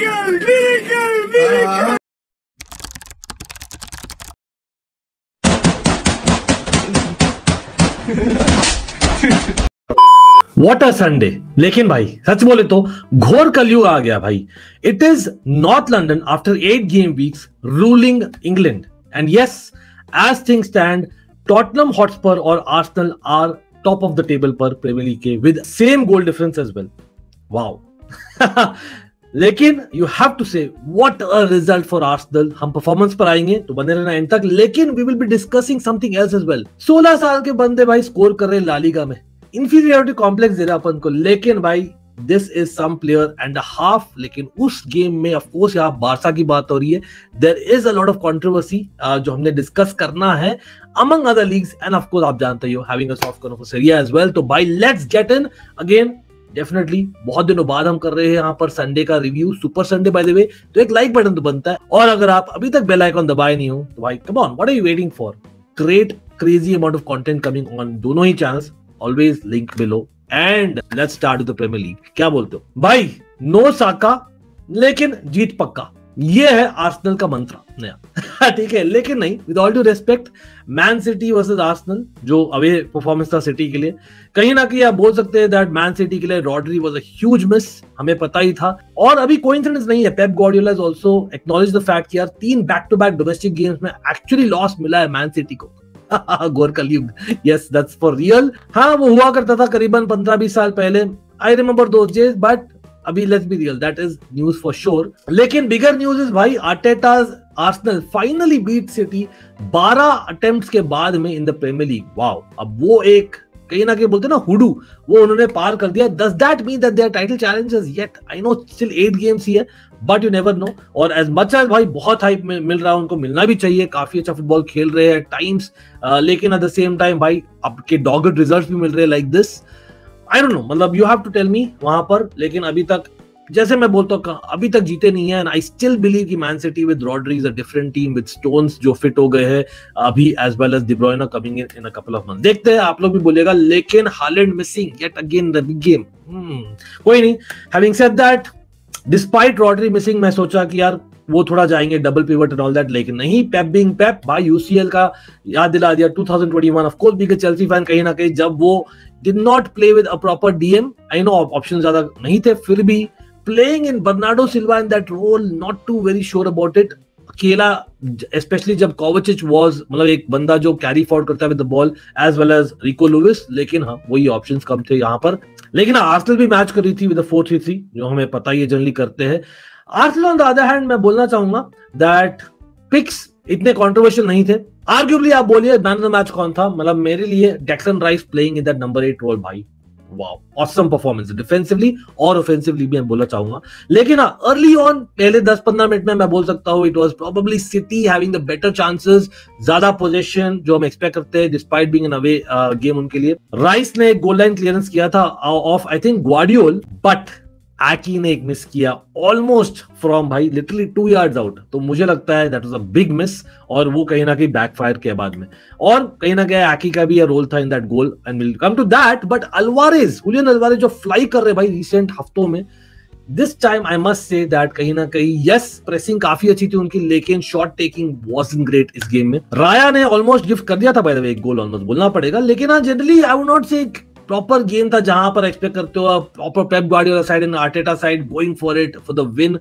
Miracle! Miracle! Miracle! What a Sunday! लेकिन भाई सच बोले तो घोर कलयुग आ गया भाई. It is North London after 8 game weeks ruling England, and yes, as things stand, Tottenham Hotspur और Arsenal are top of the table पर Premier League के with same goal difference as well. Wow! लेकिन you have to say what a result for Arsenal. हम performance पर आएंगे तो बने रहना एंड तक, लेकिन we will be discussing something else as well. 16 साल के बंदे भाई स्कोर कर रहे ला लीगा में, इंफीरियरिटी कॉम्प्लेक्स दे रहा अपन को, लेकिन भाई this is some player and half. लेकिन उस गेम में ऑफ कोर्स यहाँ बारसा की बात हो रही है. There is a lot of controversy जो हमने डिस्कस करना है among other leagues, and of course आप जानते हो having a soft corner for Syria as well. तो भाई let's get in again. Definitely बहुत दिनों बाद हम कर रहे हैं यहाँ पर संडे का review, super Sunday bye the वे. तो एक लाइक बटन तो बनता है, और अगर आप अभी तक बेल आइकन दबाए नहीं हो तो भाई come on, what are you waiting for? Great crazy amount of content coming on दोनों ही channels. Always link below and let's start with the Premier League. क्या बोलते हो भाई? नो साका लेकिन जीत पक्का, ये है आर्सेनल का मंत्र नया. ठीक है, लेकिन नहीं, with all due respect, man city versus Arsenal जो अवे परफॉर्मेंस था सिटी के लिए, कहीं ना कहीं आप बोल सकते हैं दैट मैन सिटी के लिए Rodri was a huge miss. हमें पता ही था, और अभी कोइंसिडेंस नहीं है. Pep Guardiola has also acknowledge the fact कि यार 3 back to back domestic games में एक्चुअली लॉस मिला है मैन सिटी को. गोर कलयुग, यस दैट्स फॉर रियल. हाँ, वो हुआ करता था करीबन 15-20 साल पहले. I remember those days, but अभी let's be real, that is news for sure. लेकिन बिगर न्यूज इज भाई Arteta's Arsenal finally beat City 12 attempts के बाद में in the Premier League. Wow! अब वो एक कहीं ना कहीं बोलते ना हुडू, वो उन्होंने पार कर दिया. Does that mean that their title challengers yet? I know still 8 games ही है, बट यू नेवर नो. और एज मच एज भाई बहुत हाइप मिल रहा है, उनको मिलना भी चाहिए, काफी अच्छा फुटबॉल खेल रहे हैं टाइम्स, लेकिन एट द सेम टाइम भाई आपके डॉगड रिजल्ट्स भी मिल रहे हैं like this. I don't know, मतलब you have to tell me वहां पर. लेकिन अभी तक जैसे मैं बोलता हूँ अभी तक जीते नहीं है, एंड आई स्टिल बिलीव कि Man City with Rodri is a different team with Stones जो फिट हो गए हैं अभी, as well as De Bruyne coming in a couple of months. देखते हैं, आप लोग भी बोलेगा. लेकिन Haaland missing yet again the big game. कोई नहीं, having said that, despite Rodri missing, मैं सोचा कि यार वो थोड़ा जाएंगे double pivot and all that, लेकिन नहीं. पेप बीइंग पेप भाई, यूसीएल का याद दिला दिया 2021. Of course being a Chelsea fan, कहीं ना कहीं जब वो did not play with a proper DM, I know option ज्यादा नहीं थे, फिर भी playing in Bernardo Silva in that role, not too very sure about it. अकेला, especially जब Kovacic was, मतलब एक बंदा जो कैरी फॉरवर्ड करता है with the ball, as well as Rico Lewis, लेकिन हाँ वही ऑप्शंस कम थे यहाँ पर. लेकिन आर्सेनल भी मैच कर रही थी with the 4-3-3, जो हमें पता ही है जनरली करते हैं. Arsenal on the other hand मैं बोलना चाहूंगा दैट पिक्स इतने कंट्रोवर्शियल नहीं थे. आर्ग्यूबली आप बोलिए मैन ऑफ द मैच कौन था, मतलब मेरे लिए Declan Rice playing in that number 8 role भाई. वाओ, ऑसम परफॉर्मेंस डिफेंसिवली और ऑफेंसिवली भी मैं बोलना चाहूंगा. लेकिन हाँ, अर्ली ऑन पहले 10-15 मिनट में मैं बोल सकता हूँ it was probably City having the better chances, ज्यादा पोजीशन जो हम एक्सपेक्ट करते हैं despite being an away game उनके लिए. राइस ने गोल लाइन क्लियरेंस किया था off I think Gvardiol, but आकी ने एक मिस किया ऑलमोस्ट फ्रॉम भाई लिटरली 2 yards आउट. तो मुझे लगता है that was a big miss, और वो कहीं ना कहीं बैकफायर के बाद में, और कहीं ना कहीं आकी का भी रोल था in that goal, and will come to that. But Alvarez, Julian Alvarez जो फ्लाई कर रहे भाई रिसेंट हफ्तों में, this time I must say that कहीं ना कहीं यस प्रेसिंग काफी अच्छी थी उनकी, लेकिन शॉट टेकिंग वाज़न्ट ग्रेट इस गेम में. राया ने ऑलमोस्ट गिफ्ट कर दिया था बाय द वे एक गोल, ऑलमोस्ट बोलना पड़ेगा. लेकिन हाँ, जनरली आई वुड नॉट से प्रॉपर गेम था जहां पर एक्सपेक्ट करते हो proper Pep Guardiola side and Arteta side going for it for the win.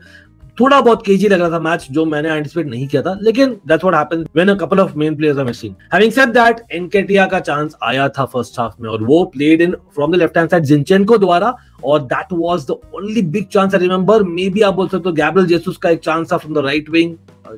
थोड़ा बहुत केजी लग रहा था मैच, जो मैंने एंटिसिपेट नहीं किया था, लेकिन that's what happens when a couple of men players are missing. Having said that, Nketiah का चांस आया था फर्स्ट हाफ में, और वो played in from the left hand side Zinchenko द्वारा, और that was the only big chance I remember. Maybe आप बोल सकते हो गैब्रियल जेसुस का एक चांस था from the right wing,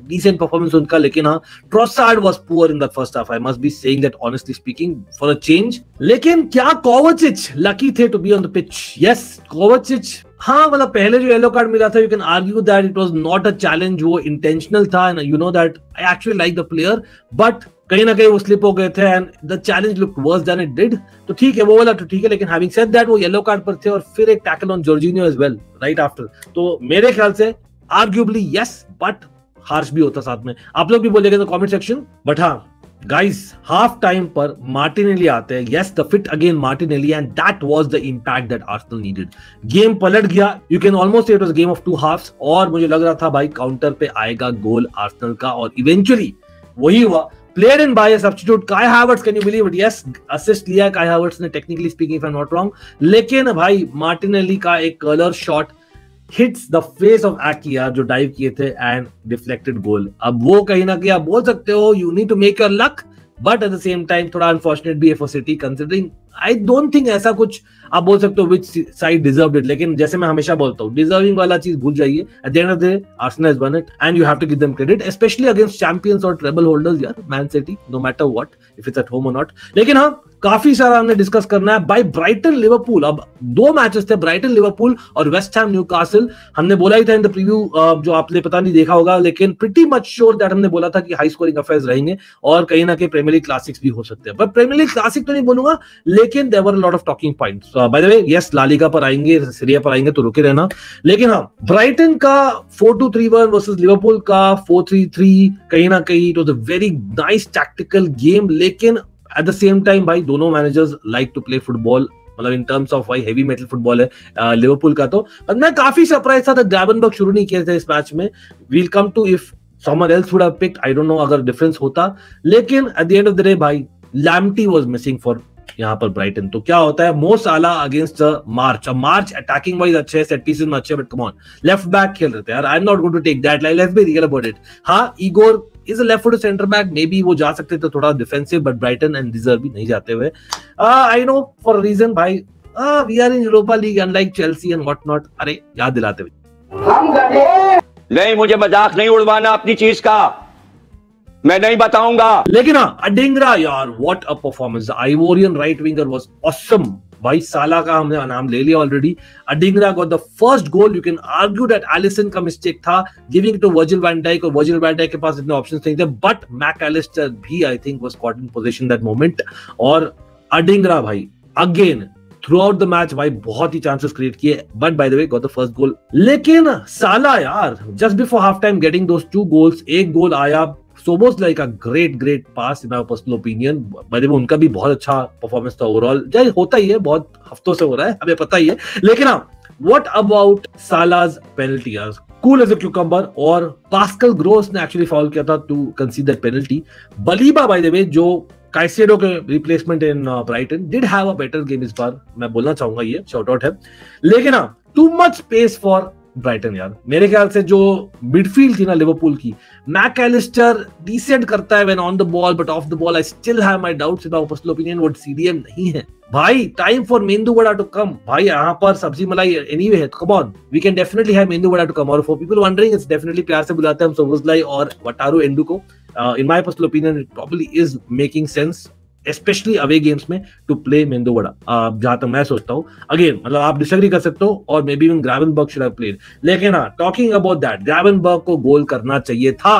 decent performance उनका. लेकिन हाँ, Trossard was poor in the first half. I must be saying that honestly speaking for a change. लेकिन क्या कोवाचिच lucky थे to be on the pitch? Yes, कोवाचिच, हाँ मतलब पहले जो येलो कार्ड मिला था, you can argue that it was not a challenge, वो intentional था, and you know that I actually like the player, but कहीं ना कहीं वो स्लिप हो गए थे, and the challenge looked worse than it did. तो ठीक है, वो वाला तो ठीक है, लेकिन हैविंग सेड दैट वो येलो कार्ड पर थे, और फिर एक tackle on Jorginho as well right after. तो मेरे ख्याल से आर्ग्यूबली यस, बट हार्श भी होता साथ में. आप लोग भी बोलेंगे तो कमेंट सेक्शन. बट हाँ, गाइस हाफ टाइम पर मार्टिनेली आते हैं, yes the fit again Martinelli, and that was the impact that Arsenal needed. Game पलट गया, you can almost say it was game of two halves, और मुझे लग रहा था भाई काउंटर पे आएगा गोल आर्सेनल का, और इवेंचुअली वही हुआ। Played in by a substitute Kai Havertz, can you believe it? Yes, assist लिया Kai Havertz ने, technically speaking if I'm not wrong, लेकिन भाई मार्टिनेली का एक curler shot hits the face of Ake यार, जो डाइव किए थे एंड डिफ्लेक्टेड गोल। अब वो कहीं ना कहीं आप बोल सकते हो you need to make your luck, but at the same time थोड़ा अनफॉर्चुनेट भी है for City, considering I don't think ऐसा कुछ आप बोल सकते हो विच साइड डिजर्व्ड इट, लेकिन जैसे मैं हमेशा बोलता हूँ डिजर्विंग वाला चीज भूल जाइए। At the end of the day Arsenal has won it and you have to give them credit, especially against champions और ट्रेबल होल्डर्स यार, Man City, no matter what if it's at home और not. लेकिन हाँ, काफी सारा हमने discuss करना है बाय ब्राइटन लिवरपूल। अब दो मैचेस थे, ब्राइटन लिवरपूल और वेस्ट हैम न्यूकासल। हमने बोला ही था इन द प्रीव्यू, जो आपने पता नहीं देखा होगा, लेकिन प्रीटी मच श्योर दैट हमने बोला था कि हाई स्कोरिंग अफेयर्स रहेंगे और कहीं ना कहीं प्रीमियर लीग क्लासिक्स भी हो सकते हैं। पर प्रीमियर लीग क्लासिक तो नहीं बोलूंगा, लेकिन there were a lot of talking points. By the way yes, La Liga पर आएंगे, सीरिया पर आएंगे, तो रुके रहना। लेकिन हाँ, ब्राइटन का 4-2-3-1 वर्सेस लिवरपूल का 4-3-3, कहीं ना कहीं it was a very nice tactical game, लेकिन एट द सेम टाइम भाई दोनों managers like to play football, मतलब इन टर्म्स ऑफ भाई हेवी मेटल फुटबॉल है लिवरपूल का। तो मैं काफी सरप्राइज था ग्रैवेनबर्ग शुरू नहीं किए थे इस मैच में। We'll come to if someone else would have picked, I don't know अगर डिफरेंस होता, लेकिन at the end of the day भाई लैम्टी वाज मिसिंग फॉर यहाँ पर ब्राइटन। तो क्या होता है, मो साला अगेंस्ट मार्च। अब मार्च अटैकिंग वाइज अच्छे है, सेट पीसेस में अच्छे, but come on left back खेल रहे थे यार, I am not going to take that, let's be real about it. हाँ, Igor is a left foot centre back, maybe वो जा सकते थे थोड़ा defensive, but Brighton and deserve भी नहीं जाते हुए। आई नो फॉर रीजन भाई, we are in Europa League unlike Chelsea and what not. अरे याद दिलाते हुए नहीं, मुझे मजाक नहीं उड़वाना अपनी चीज का, मैं नहीं बताऊंगा। लेकिन हाँ, अडिंगरा यार, what a performance, Ivorian right winger was awesome भाई। साला का हमने नाम ले लिया already. Adingra got the first goal. You can argue that Alisson का मिस्टेक था giving to Virgil van Dijk, और वर्जिल वैन डाइक के पास इतने ऑप्शंस नहीं थे, बट मैकएलिस्टर भी I think was caught in position that moment. और अडिंगरा भाई again throughout the match भाई बहुत ही चांसेस क्रिएट किए, but by the way got the first गोल। लेकिन साला यार just before half time getting those two goals, एक गोल आया Szoboszlai का great pass in my personal opinion. Bye the वे उनका भी बहुत अच्छा परफॉर्मेंस था ओवरऑल, जैसे होता ही है, बहुत हफ्तों से हो रहा है, हमें पता ही है। लेकिन हाँ, व्हाट अबाउट सालाज पेनल्टी यार, कूल एज अ क्यूकम्बर, और पास्कल ग्रोस ने एक्चुअली फाउल किया था to concede that penalty. Baleba by the way जो काइसेडो के replacement in Brighton did have a better game इस बार, मैं बोलना चाहूंगा, ये शॉर्ट आउट है। लेकिन हाँ, too much space for Brighton यार। मेरे ख्याल से जो मिडफील्ड थी ना लिवरपूल की, मैकएलिस्टर डिसेंट करता है when on the ball, but of the ball I still have my doubts in my personal opinion, वो सीडीएम नहीं है भाई। टाइम फॉर मेंदू वड़ा टू कम भाई, यहाँ पर सब्जी मलाई एनीवे है, come on, we can definitely have medu vada to come. और for people wondering, it's definitely प्यार से बुलाते हैं हम सोबोसलाई और वटारू एंडू को। In my personal opinion it probably is making sense, specially away games में, टू प्ले मेंदू वड़ा, जहां तक मैं सोचता हूं। अगेन मतलब आप डिसएग्री कर सकते हो, और maybe even Gravenberch should have played, लेकिन हाँ, टॉकिंग अबाउट दैट, ग्रैवेनबर्ग को गोल करना चाहिए था,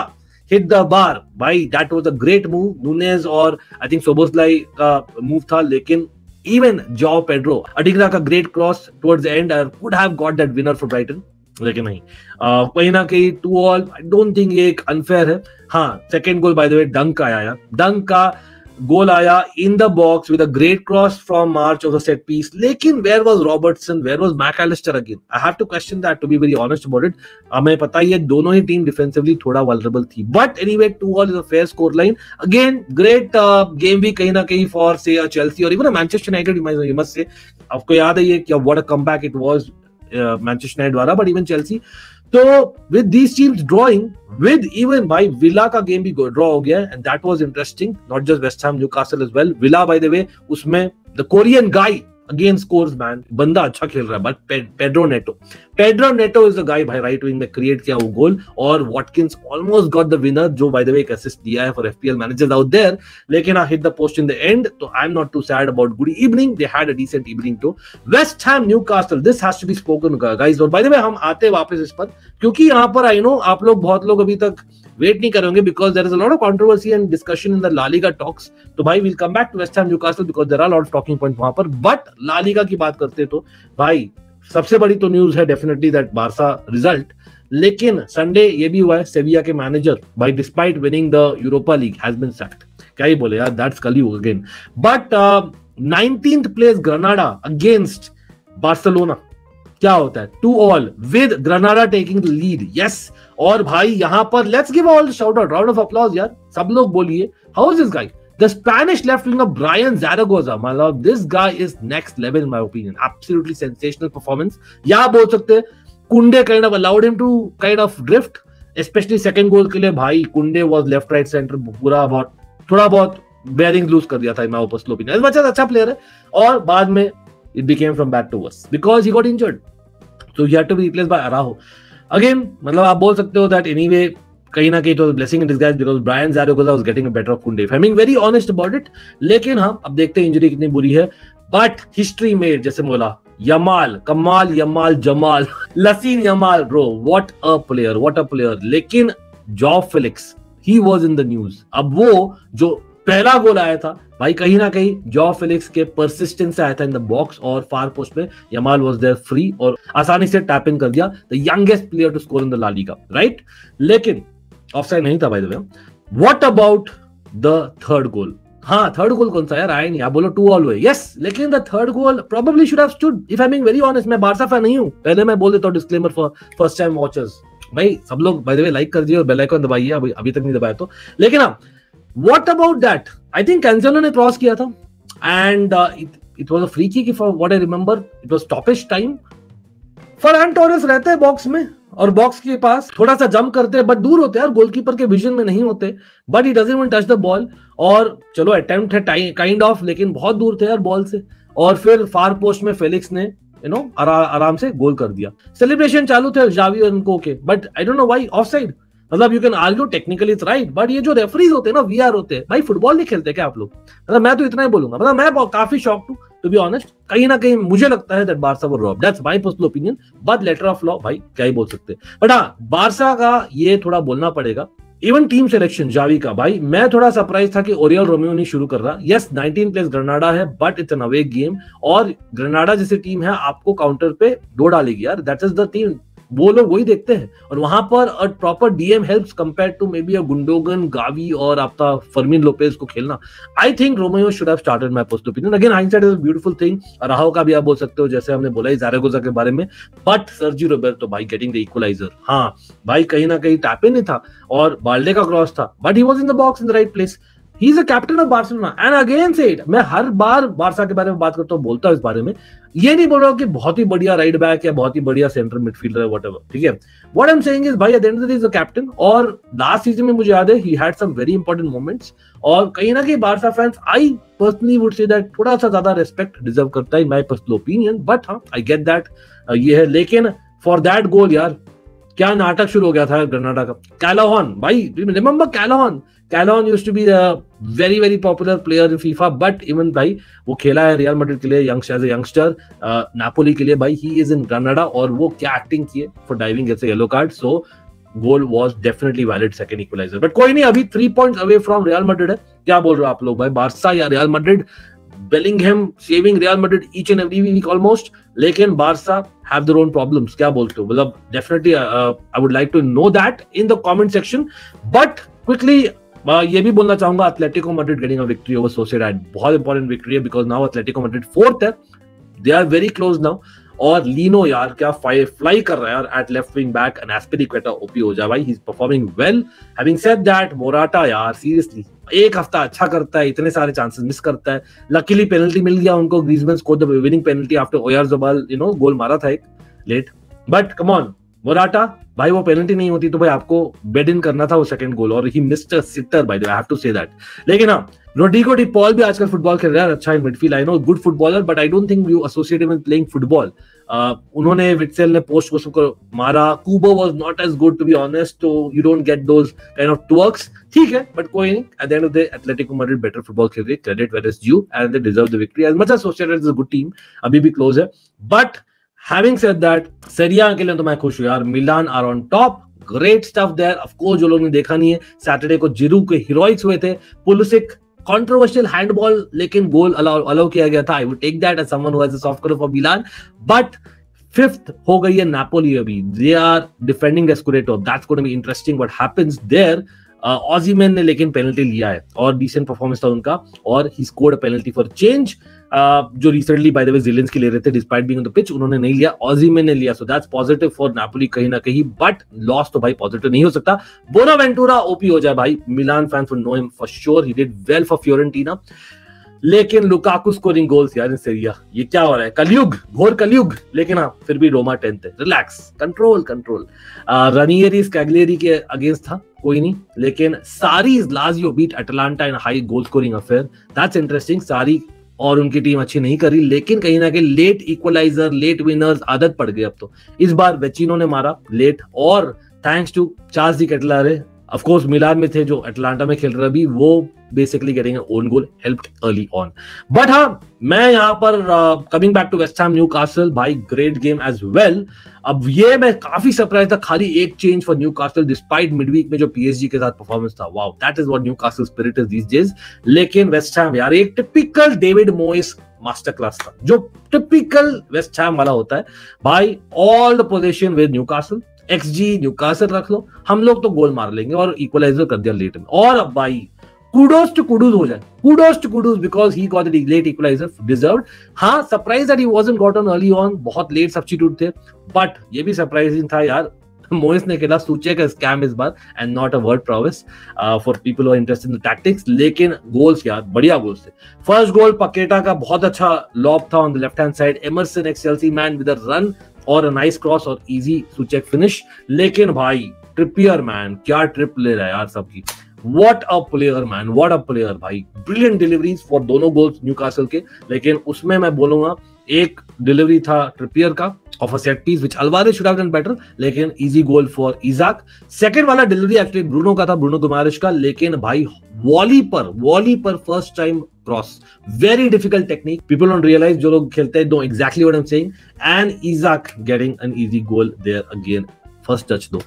हिट द बार भाई, that was a great move. Nunez और आई थिंक सोबोसलाई का मूव था, लेकिन इवन जॉ पेड्रो, अडिंगरा का great cross towards the end could have got that winner for Brighton, लेकिन नहीं, कहीं ना कहीं 2-2, आई डोंट थिंक ये एक अनफेयर है। हाँ, second goal by the way Dunk का आया, डंक का गोल आया in the box with a great cross from March off the set piece, लेकिन where was Robertson, where was Mac Allister again? I have to question that, to be very honest about it. हमें पता ही है दोनों ही team defensively थोड़ा vulnerable थी, but anyway 2-2 is a fair score line. Again great game भी कहीं ना कहीं फॉर से चेल्सी और even Manchester United, you must say, आपको याद है ये कि what a comeback it was Manchester United द्वारा, बट इवन चेल्सी। तो with these teams drawing, with even भाई विला का गेम भी ड्रॉ हो गया, and that was interesting, not just West Ham, Newcastle as well. Villa by the way, उसमें the Korean guy again scores man, बंदा अच्छा खेल रहा है, but Pedro Neto is the guy भाई, राइट विंग में क्रिएट किया वो गोल, और Watkins almost got the winner, जो बाय द वे एक असिस्ट दिया है for FPL managers out there, लेकिन I hit the post in the end. तो I am not too sad about good evening, they had a decent evening too. West Ham Newcastle, this has to be spoken guys. और by the वे हम आते हैं वापस इस पर, क्योंकि यहाँ पर आई नो आप लोग, बहुत लोग अभी तक वेट नहीं करेंगे, because there is a lot of controversy and discussion in the La Liga talks. तो भाई will come back to West Ham Newcastle because there are lot of talking point वहां पर, बट ला लीगा की बात करते तो भाई सबसे बड़ी तो न्यूज है डेफिनेटली दैट बार्सा रिजल्ट, लेकिन संडे ये भी हुआ है, सेविया के मैनेजर भाई despite winning the Europa League has been sacked. क्या ही बोले यार, that's Kalyug again. But 19th place Granada against Barcelona, क्या होता है 2-2 with Granada taking the lead. Yes, और भाई यहां पर let's give all shout out, round of applause यार, सब लोग बोलिए how is this guy, the Spanish left winger Brian Zaragoza, my love, this guy is next level in my opinion, absolutely sensational performance. या बोल सकते हैं कुंडे kind of allowed him to kind of drift, especially second goal के लिए भाई कुंडे was left right center पूरा बहुत थोड़ा बहुत bearings lose कर दिया था in my personal opinion. इस बच्चा अच्छा प्लेयर है और बाद में it became from bad to worse because he got injured, so he had to be replaced by Araujo again. मतलब आप बोल सकते हो that anyway कहीं ना कहीं तो blessing in disguise because Brian Zaragoza was getting a better of Kounde, I am very honest about it. लेकिन हाँ, अब देखते हैं इंजरी कितनी बुरी है. बट हिस्ट्री में जैसे बोला यमाल, कमाल, Yamal, Jamal, लसीन Yamal, bro, what a player. लेकिन jaw Felix, he was in the news. अब वो जो पहला गोल आया था भाई, कहीं ना कहीं जॉ फेलिक्स के परसिस्टेंस से आया था इन द बॉक्स और फार पोस्ट में यमाल वाज देयर फ्री और आसानी से टैप इन कर दिया. The youngest player to score in the La Liga, right. लेकिन ऑफसाइड नहीं था by the way. What about the third goal? हाँ, थर्ड गोल कौन सा यार, आया नहीं. आप बोलो 2-2 हुए, यस, लेकिन the third goal probably should have stood. If I am being very honest, मैं बारसा फैन नहीं हूं, पहले मैं बोल देता हूं disclaimer for first time watchers. भाई सब लोग बाय द वे लाइक कर दिए और बेल आइकन दबाइए, अभी तक नहीं दबाया तो. लेकिन हाँ, what about that? I think Cancelo ने क्रॉस किया था and it was a free kick for what I remember. It was stoppage time. Farhan Torres रहते हैं बॉक्स में और बॉक्स के पास थोड़ा सा जंप करते हैं, बट दूर होते हैं यार, गोलकीपर के विजन में नहीं होते. But he doesn't even touch the ball. और चलो अटेम्प्ट है काइंड ऑफ, लेकिन बहुत दूर थे यार बॉल से. और फिर फार पोस्ट में फेलिक्स ने आराम से गोल कर दिया. सेलिब्रेशन चालू थे जावी और उनको के, but I don't know why offside. मतलब you can argue technically it's right, but ये जो रेफरीज होते हैं ना, वीआर होते हैं भाई, फुटबॉल नहीं खेलते क्या आप लोग? मतलब मैं तो इतना ही बोलूंगा. मतलब मैं काफी शॉक्ड हूं टू बी ऑनेस्ट. कहीं ना कहीं मुझे लगता है that Barca were robbed, that's my personal opinion, but letter of law भाई क्या ही बोल सकते हैं. बट हाँ, बारसा का ये थोड़ा बोलना पड़ेगा. इवन टीम सिलेक्शन जावी का भाई, मैं थोड़ा सरप्राइज था कि ओरियल रोमियो नहीं शुरू कर रहा. यस, 19 प्लेस ग्रेनाडा है, but it's an away game और ग्रेनाडा जैसी टीम है आपको काउंटर पे दो डालेगी यार. दैट इज द टीम, वो लोग वही देखते हैं. और वहां पर a proper DM helps compare to maybe a Gundogan, Gavi और आपका फर्मिन लोपेज को खेलना. I think Romeu should have started, my personal opinion. Again hindsight is a beautiful thing. राहो का भी आप बोल सकते हो, जैसे हमने बोला ज़ारागोज़ा के बारे में. बट सर्जी रोबर्टो भाई गेटिंग द इक्वलाइजर, हाँ भाई, कहीं ना कहीं टैप इन था और बाल्डे का क्रॉस था, but he was in the box in the right place. He is a captain of Barcelona and again said, मैं हर बार बारसा के बारे में बात करता हूँ, बोलता हूँ इस बारे में. ये नहीं बोल रहा हूँ कि बहुत ही बढ़िया राइट बैक या बहुत ही बढ़िया सेंटर मिडफील्डर है, व्हाटएवर, ठीक है. What I am saying is भाई, at the end of the day is a captain. और लास्ट सीजन में मुझे याद है he had some very important moments. और कहीं ना कहीं Barca fans, I personally would say that थोड़ा सा ज्यादा रिस्पेक्ट डिजर्व करता है, माय पर्सनल ओपिनियन. बट हाँ, आई गेट दैट ये है. लेकिन फॉर दैट गोल यार, क्या नाटक शुरू हो गया था ग्रेनाडा का. कैलाहन भाई, remember Callahan used to be a very very popular player in FIFA, but even भाई वो खेला है रियल मैड्रिड के लिए as a youngster, नापोली के लिए भाई. he is in Granada और वो क्या एक्टिंग किए for diving gets a yellow card, so goal was definitely valid second equalizer. but कोई नहीं, अभी 3 points away from Real Madrid है. क्या बोल रहे हो आप लोग भाई, बारसा या Real Madrid? Bellingham saving Real Madrid each and every week almost, लेकिन Barca have their own problems. क्या बोलते हो? मतलब definitely I would like to know that in the comment section. But quickly ये भी बोलना चाहूंगा, Atletico Madrid getting a victory over Sociedad, बहुत इंपॉर्टेंट विक्ट्री है because now Atletico Madrid 4th है, they are very close now. और Lino यार क्या फ्लाई कर रहा है यार at left wing back, and Azpilicueta OP हो जा भाई, he is performing well. Having said that, Morata यार सीरियसली एक हफ्ता अच्छा करता है, इतने सारे चांसेस मिस करता है. लकीली पेनल्टी मिल गया उनको, Griezmann scored the winning penalty after Oyarzabal goal मारा था एक late. But come on Morata भाई, वो पेनल्टी नहीं होती तो भाई आपको बेड इन करना था वो सेकंड गोल, और he missed a sitter by the way, I have to say that. लेकिन हाँ, रोड्रिगो डी पॉल भी आजकल फुटबॉल खेल रहा है अच्छा in midfield. I know good footballer, but I don't think you associate him with playing football. उन्होंने Witsel ने पोस्ट को मारा, Kubo was not as good to be honest, तो you don't get those kind of twerks. ठीक है, but कोई नहीं, at the end of the day Atletico Madrid better football खेल रही है, credit where is due and they deserve the victory as much as Sociedad is a good team, अभी भी close है. But having said that, Serie A के लिए तो मैं खुश हूं यार. Milan are on top, great stuff there. Of course जो लोग ने देखा नहीं है, सैटरडे को जिरू के हीरोइक्स हुए थे. पुलिसिक कंट्रोवर्शियल हैंडबॉल, लेकिन गोल अलाउ किया गया था. I would take that as someone who has a soft corner for Milan. But 5th हो गई है नापोली, अभी they are defending the scudetto. That's going to be interesting what happens there. Osimhen ने लेकिन penalty लिया है और decent performance था उनका और he scored a penalty for change, जो रिसेंटली बाय द वे ज़िलेंस्की ले रहे थे despite being on the pitch, उन्होंने नहीं लिया, ऑजीमैन ने लिया, so that's positive for Napoli कहीं ना कहीं, बट लॉस तो भाई पॉजिटिव नहीं हो सकता। बोनावेंटुरा ओपी हो जाए भाई, Milan fans would know him for sure, he did well for Fiorentina, लेकिन लुकाकू स्कोरिंग गोल्स यार इन सीरिया, ये क्या हो रहा है, कलयुग, घोर कलयुग, लेकिन हाँ फिर भी रोमा 10th है, रिलैक्स, कंट्रोल, रनियरी स्कैग्लियरी के अगेंस्ट था, कोई नहीं, लेकिन Sarri Lazio beat Atalanta in high goal scoring affair, that's interesting. Sarri और उनकी टीम अच्छी नहीं कर रही, लेकिन कहीं ना कहीं लेट इक्वलाइजर, लेट विनर्स आदत पड़ गई अब तो। इस बार वेचिनो ने मारा लेट और thanks to Charles De Ketelaere, of course Milan में थे जो अटलांटा में खेल रहे अभी, वो basically getting own goal helped early on. But हाँ, मैं यहाँ पर coming back to West Ham Newcastle, भाई ग्रेट गेम एज वेल। अब ये मैं काफी सरप्राइज था, खाली एक change for Newcastle despite midweek में जो पीएसजी के साथ परफॉर्मेंस था, wow that is what Newcastle spirit is these days. लेकिन वेस्ट हैम यार एक typical David Moyes master class था, जो टिपिकल वेस्ट हैम वाला होता है भाई, all the position with Newcastle, xG Newcastle रख लो, हम लोग तो गोल मार लेंगे और इक्वलाइजर कर दिया लेट में। और अब भाई kudos to Kudus हो जाए, kudos to Kudus because he got the late equalizer deserved। हाँ, surprised that he wasn't got on early on, बहुत late substitute थे, but ये भी surprising था यार, मोइस ने खेला सूचे का स्कैम इस बार and not a word provides for people who are interested in the tactics, लेकिन गोल्स यार बढ़िया गोल्स थे। फर्स्ट गोल पकेटा का बहुत अच्छा लॉब था on the left hand side, Emerson excels man with a run और अ नाइस क्रॉस और इजी सूचक फिनिश। लेकिन भाई ट्रिपियर मैन क्या ट्रिप ले रहा है यार सबकी, What a player man, what a player भाई, brilliant deliveries for दोनों गोल्स न्यूकासल के। लेकिन उसमें मैं बोलूंगा एक डिलीवरी था ट्रिपियर का off a set piece which Alvarez should have done better, लेकिन easy goal for Isak. Second वाला डिलीवरी एक्चुअली ब्रूनो का था, ब्रूनो गुमारिश का, लेकिन भाई वॉली पर first time cross, very difficult technique, people don't realise, जो लोग खेलते हैं know exactly what I am saying, and Isak getting an easy goal there again, first touch दो।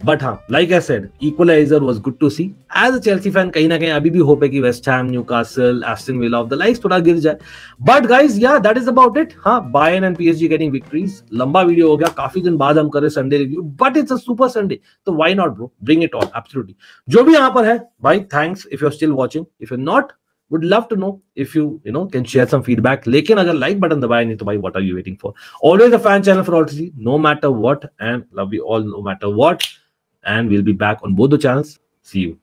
बट हाँ, like I said, equaliser was good to see. As a Chelsea fan कहीं ना कहीं अभी भी होप है कि West Ham, Newcastle, Aston Villa of the likes थोड़ा गिर जाए, but guys yeah that is about it. हाँ, Bayern and PSG getting victories, लंबा वीडियो हो गया, काफी दिन बाद हम करे Sunday review, but it's a super Sunday, तो why not bro, bring it on, absolutely. जो भी यहाँ पर है भाई, thanks if you are still watching, if you not would love to know if you can share some feedback, लेकिन अगर like button दबाया नहीं तो भाई what are you waiting for? Always a fan channel for all to see, no matter what, and love you all no matter what, and we'll be back on both the channels. See you.